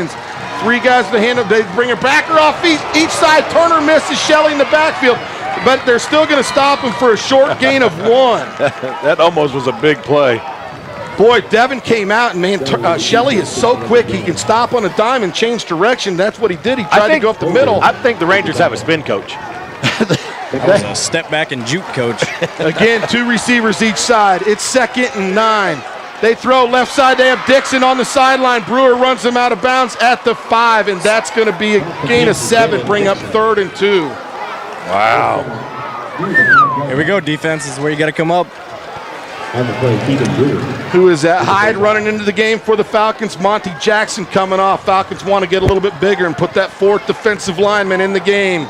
Falcons. 3 guys to hand up. They bring a backer off each side. Turner misses Shelley in the backfield, but they're still going to stop him for a short gain of 1. That almost was a big play. Boy, Devin came out, and man, Shelley is so quick. He can stop on a dime and change direction. That's what he did. He tried to go up the middle. I think the Rangers have a spin coach. That was a step back and juke coach. Again, 2 receivers each side. It's 2nd and 9. They throw left side. They have Dixon on the sideline. Brewer runs them out of bounds at the 5, and that's going to be a gain of 7, bring up 3rd and 2. Wow. Here we go, defense. This is where you got to come up. Who is that? Hyde running into the game for the Falcons. Monty Jackson coming off. Falcons want to get a little bit bigger and put that 4th defensive lineman in the game.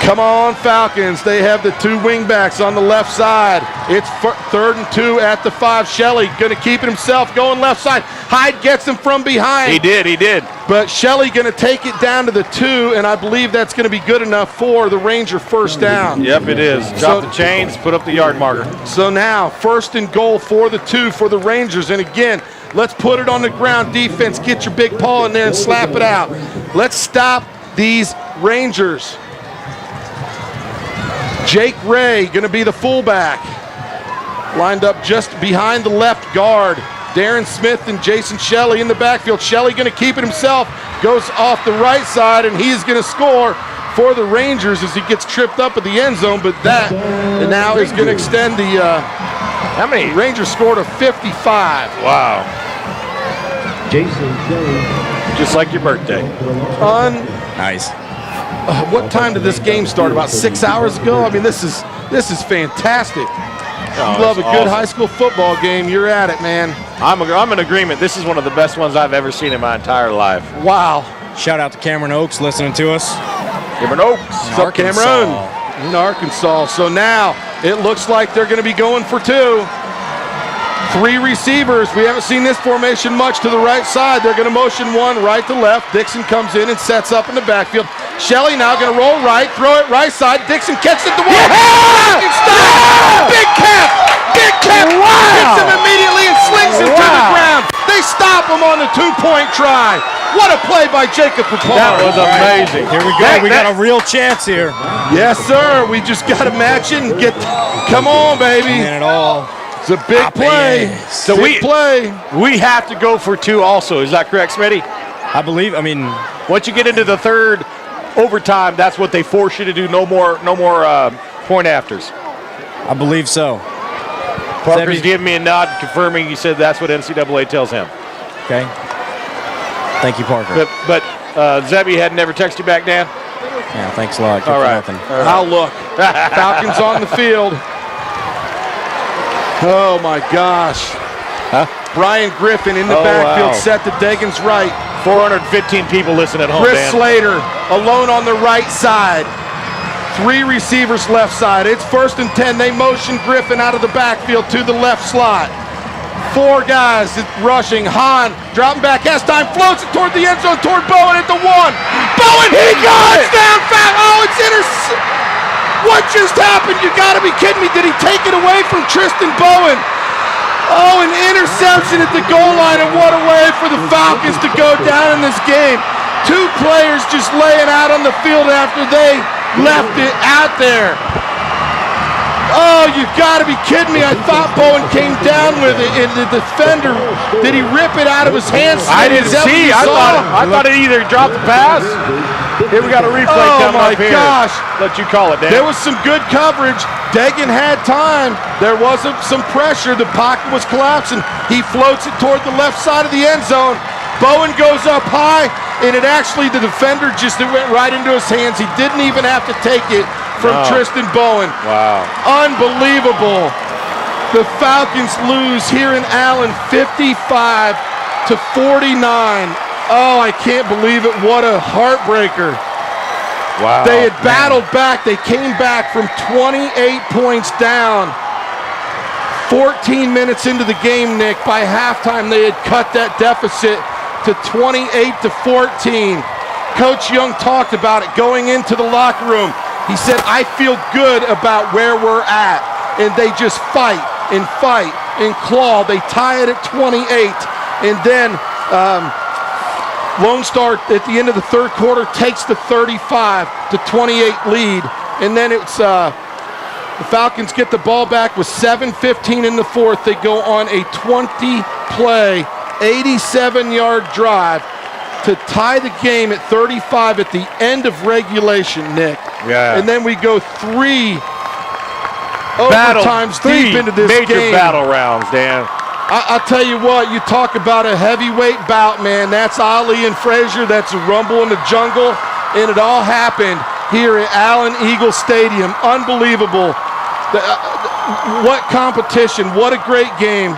Come on, Falcons. They have the 2 wingbacks on the left side. It's 3rd and 2 at the 5. Shelley going to keep it himself, going left side. Hyde gets him from behind. He did. But Shelley going to take it down to the 2, and I believe that's going to be good enough for the Ranger first down. Yep, it is. Drop the chains, put up the yard marker. So now, 1st and goal for the 2 for the Rangers. And again, let's put it on the ground. Defense, get your big paw in there and slap it out. Let's stop these Rangers. Jake Ray going to be the fullback. Lined up just behind the left guard. Darren Smith and Jason Shelley in the backfield. Shelley going to keep it himself. Goes off the right side, and he's going to score for the Rangers as he gets tripped up at the end zone. But that now is going to extend the how many? Rangers scored a 55. Wow. Jason Shelley. Just like your birthday. Nice. What time did this game start? About 6 hours ago? I mean, this is fantastic. Oh, you love a good awesome high school football game, you're at it, man. I'm in agreement. This is one of the best ones I've ever seen in my entire life. Wow. Shout out to Cameron Oaks listening to us. Cameron Oaks. What's up, Cameron? In Arkansas. So now it looks like they're going to be going for 2. 3 receivers. We haven't seen this formation much to the right side. They're going to motion 1 right to left. Dixon comes in and sets up in the backfield. Shelley now going to roll right, throw it right side. Dixon catches it to the wall. Yeah! Stop! Big cap! Big cap! Wow! Hits him immediately and slings him to the ground. They stop him on the 2-point try. What a play by Jacob Papar. That was amazing. Here we go. We got a real chance here. Yes, sir. We just got to match it and get. Come on, baby. And it all. It's a big play. So we have to go for 2 also. Is that correct, Smitty? I believe. I mean, once you get into the 3rd overtime, that's what they force you to do. No more point afters. I believe so. Parker's giving me a nod, confirming he said that's what NCAA tells him. Okay. Thank you, Parker. But Zebby had never texted you back, Dan? Yeah, thanks a lot. All right. I'll look. Falcons on the field. Oh, my gosh. Huh? Brian Griffin in the backfield, set to Degan's right. 415 people listen at home, Chris Dan. Slater alone on the right side. 3 receivers left side. It's 1st and 10. They motion Griffin out of the backfield to the left slot. 4 guys rushing. Hahn dropping back, has time, floats it toward the end zone, toward Bowen at the 1. Bowen, he got it! Down fast. Oh, it's intercepted. What just happened? You got to be kidding me. Did he take it away from Tristan Bowen? Oh, an interception at the goal line, and what a way for the Falcons to go down in this game. 2 players just laying out on the field after they left it out there. Oh, you got to be kidding me. I thought Bowen came down with it, and the defender, did he rip it out of his hands? I didn't see. I thought it either dropped the pass. Here we got a replay coming up here. Oh, my gosh. Let you call it, Dan. There was some good coverage. Degan had time. There was some pressure. The pocket was collapsing. He floats it toward the left side of the end zone. Bowen goes up high, and it actually, the defender just went right into his hands. He didn't even have to take it from Tristan Bowen. Wow. Unbelievable. The Falcons lose here in Allen 55-49. Oh, I can't believe it. What a heartbreaker. Wow. They had battled back. They came back from 28 points down. 14 minutes into the game, Nick. By halftime, they had cut that deficit to 28-14. Coach Young talked about it going into the locker room. He said, I feel good about where we're at. And they just fight and claw. They tie it at 28. And then Lone Star at the end of the third quarter takes the 35-28 lead. And then it's the Falcons get the ball back with 7:15 in the fourth. They go on a 20-play, 87-yard drive to tie the game at 35 at the end of regulation, Nick. Yeah. And then we go 3 overtimes deep into this major game. battle rounds, Dan. I'll tell you what, you talk about a heavyweight bout, man. That's Ali and Frazier. That's a rumble in the jungle. And it all happened here at Allen Eagle Stadium. Unbelievable. What competition. What a great game.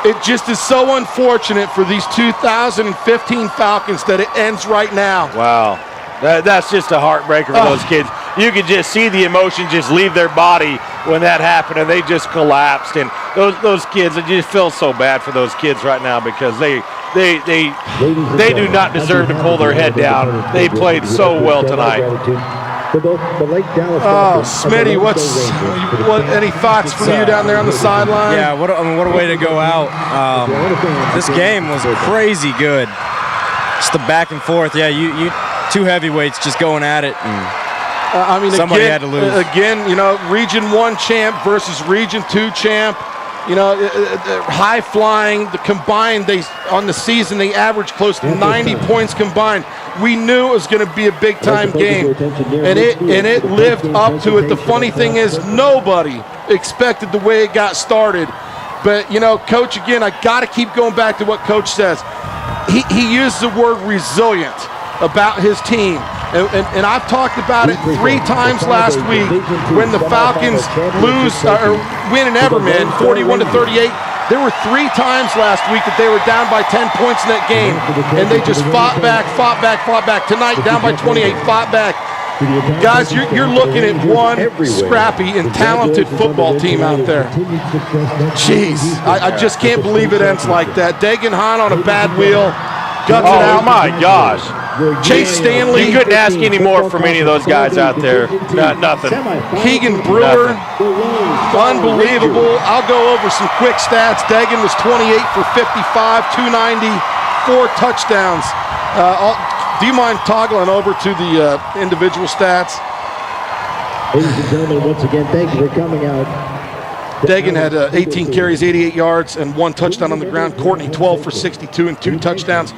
It just is so unfortunate for these 2015 Falcons that it ends right now. Wow. That's just a heartbreaker for those kids. You could just see the emotion just leave their body when that happened, and they just collapsed. And those kids, I just feel so bad for those kids right now because they do not deserve to pull their head down. They played so well tonight. Oh, Smitty, what any thoughts from you down there on the sideline? Yeah, what a way to go out. This game was crazy good. Just the back and forth. Yeah, you two heavyweights just going at it. I mean, somebody had to lose. Again, you know, Region 1 champ versus Region 2 champ. You know, high flying. The combined, on the season they averaged close to 90 points combined. We knew it was going to be a big time game, and it lived up to it. The funny thing is, nobody expected the way it got started. But you know, Coach, again, I got to keep going back to what Coach says. He used the word resilient about his team. And I've talked about it 3 times last week when the Falcons win in Everman 41-38. There were 3 times last week that they were down by 10 points in that game, and they just fought back. Tonight, down by 28, fought back. Guys, you're looking at one scrappy and talented football team out there. Jeez, I just can't believe it ends like that. Dagan Hahn on a bad wheel, guts it out. Oh my gosh. Chase Stanley. You couldn't ask any more from any of those guys out there. Nothing. Keegan Brewer. Unbelievable. I'll go over some quick stats. Dagan was 28 for 55, 290, 4 touchdowns. Do you mind toggling over to the individual stats? Ladies and gentlemen, once again, thank you for coming out. Dagan had 18 carries, 88 yards, and 1 touchdown on the ground. Courtney, 12 for 62 and 2 touchdowns.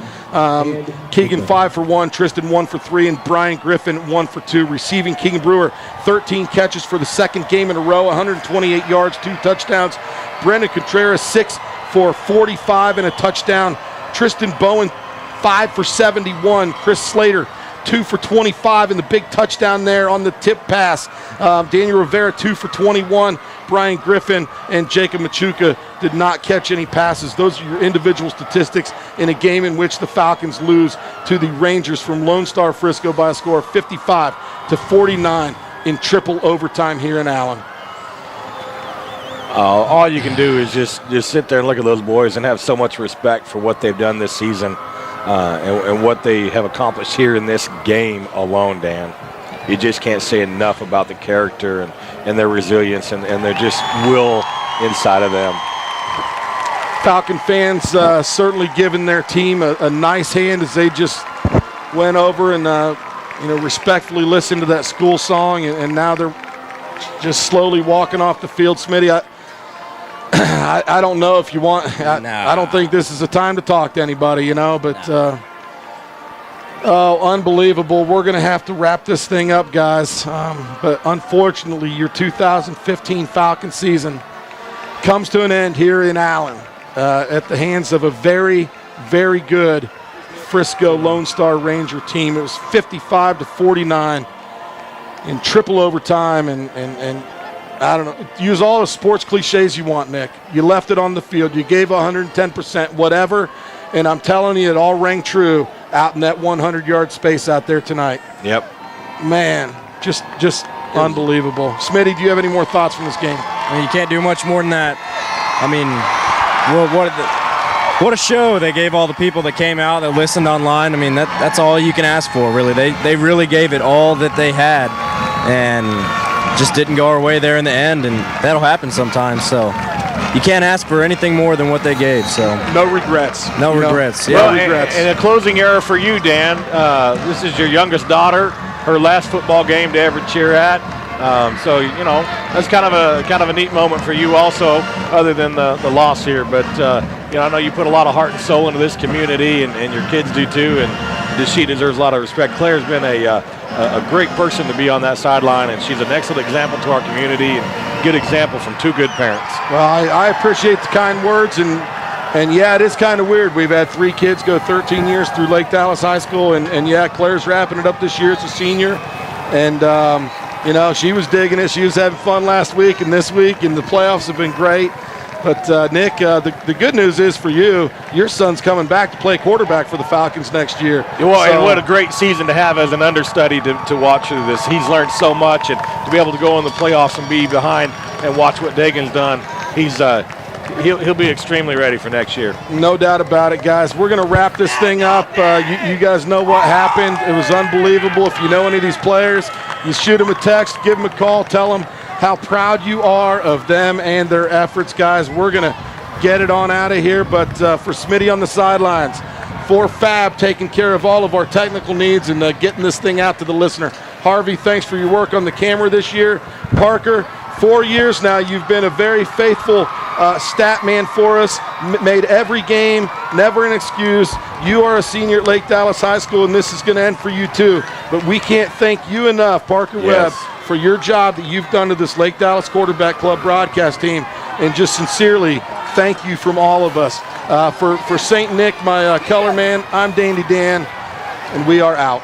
Keegan, 5 for 1. Tristan, 1 for 3. And Brian Griffin, 1 for 2. Receiving, Keegan Brewer, 13 catches for the second game in a row, 128 yards, 2 touchdowns. Brendan Contreras, 6 for 45 and a touchdown. Tristan Bowen, 5 for 71. Chris Slater, 2 for 25 and the big touchdown there on the tip pass. Daniel Rivera, 2 for 21. Brian Griffin and Jacob Machuca did not catch any passes. Those are your individual statistics in a game in which the Falcons lose to the Rangers from Lone Star Frisco by a score of 55-49 in triple overtime here in Allen. All you can do is just sit there and look at those boys and have so much respect for what they've done this season and what they have accomplished here in this game alone, Dan. You just can't say enough about the character and their resilience and their just will inside of them. Falcon fans certainly giving their team a nice hand as they just went over and respectfully listened to that school song, and now they're just slowly walking off the field. Smitty, I don't know if you want. I don't think this is a time to talk to anybody, but. Oh, unbelievable. We're going to have to wrap this thing up, guys. But unfortunately, your 2015 Falcon season comes to an end here in Allen at the hands of a very, very good Frisco Lone Star Ranger team. It was 55-49 in triple overtime. And I don't know, use all the sports cliches you want, Nick. You left it on the field. You gave 110%, whatever. And I'm telling you, it all rang true out in that 100-yard space out there tonight. Yep. Man, just unbelievable. Smitty, do you have any more thoughts from this game? I mean, you can't do much more than that. I mean, what a show they gave all the people that came out, that listened online. I mean, that's all you can ask for, really. They really gave it all that they had and just didn't go our way there in the end, and that'll happen sometimes. So you can't ask for anything more than what they gave. So No regrets. no You know? regrets. No Yeah. Well, regrets. and a closing error for you, Dan. This is your youngest daughter, her last football game to ever cheer at. So that's kind of a neat moment for you, also, other than the loss here. But I know you put a lot of heart and soul into this community, and your kids do too. And she deserves a lot of respect. Claire's been a great person to be on that sideline, and she's an excellent example to our community and good example from two good parents. Well, I appreciate the kind words, and yeah, it is kind of weird. We've had 3 kids go 13 years through Lake Dallas High School, and yeah, Claire's wrapping it up this year as a senior, and she was digging it. She was having fun last week and this week, and the playoffs have been great. But Nick, the good news is for you, your son's coming back to play quarterback for the Falcons next year. Well, and what a great season to have as an understudy to watch through this. He's learned so much, and to be able to go in the playoffs and be behind and watch what Dagan's done, he'll be extremely ready for next year. No doubt about it, guys. We're going to wrap this thing up. You guys know what happened. It was unbelievable. If you know any of these players, you shoot them a text, give them a call, tell them how proud you are of them and their efforts, guys. We're going to get it on out of here, but for Smitty on the sidelines, for Fab taking care of all of our technical needs and getting this thing out to the listener. Harvey, thanks for your work on the camera this year. Parker, 4 years now, you've been a very faithful stat man for us, made every game, never an excuse. You are a senior at Lake Dallas High School, and this is going to end for you too. But we can't thank you enough, Parker Webb, for your job that you've done to this Lake Dallas Quarterback Club broadcast team, and just sincerely thank you from all of us. For St. Nick, my color man, I'm Dandy Dan, and we are out.